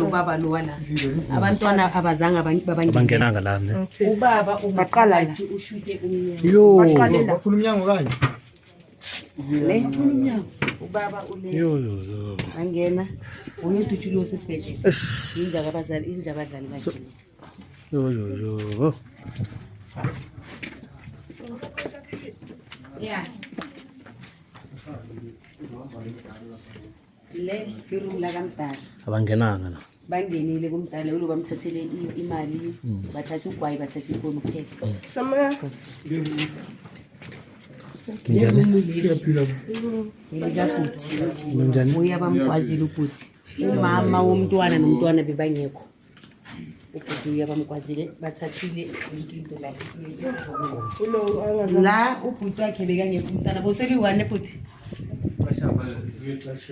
Ubaba lo wala abantwana abazange abangenanga la ne ubaba ungaqala nje ushute umnyango yo baphula umnyango kanje le umnyango ubaba ule yo angena uyedutshulwe sesibhedlela indaba abazali bakhe yo yeah le room la kamdala abangenanga la bangenile kumdala ulo bamthathele imali bathatha ugwayi bathatha ifoni kuphela njani njani uyabamkwazile ubhuti umama womntwana nomntwana bebangekho ubhuti uyabamkwazile bathathile into la ubhuti wakhe bekangekho umntwana boseliwane ebhuti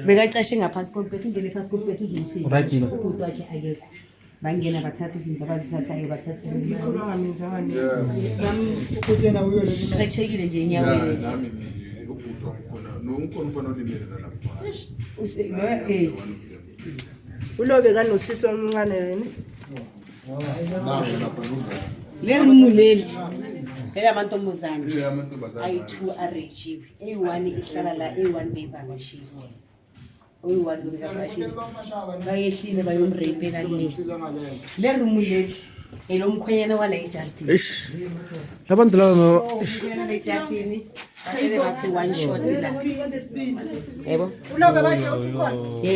bekacashe ngaphansi kophethu ingene phansi kophethu uzumsiza ubhuti wakhe akekho bangena bathatha izinto abazithathayo bathatha bamchekile nje enyaweni ulobe kanosisi omncane wena le rumu leli elamantombazane ayi-2 arejiwe eyi-1 ihlala la eyi-1 beyivakashile oyi-1 beyivakashile bayehlile bayomreyipela le rumu leli elomkhwenyana wala ejardini labantu laba umkhwenyana ejardini bathe bathi one shot la yebo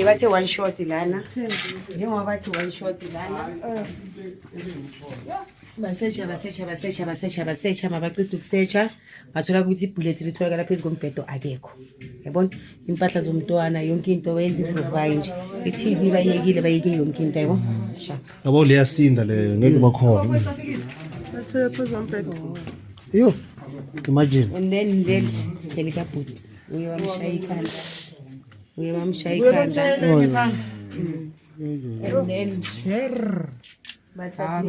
bathe one shot lana njengoba bathi one shot lana basearch mabacida ukusearcha bathola ukuthi ibullet litholakala phezu kombhedo akekho yabona impahla zomntwana yonke into wenza iprovide nje i-TV bayeke yonke into yabo yabo leyasinda le ngeke bakhona bathele phezu kombhedo yo imagine and then let kelika boot uyabamshaya ikhanda and then bathathe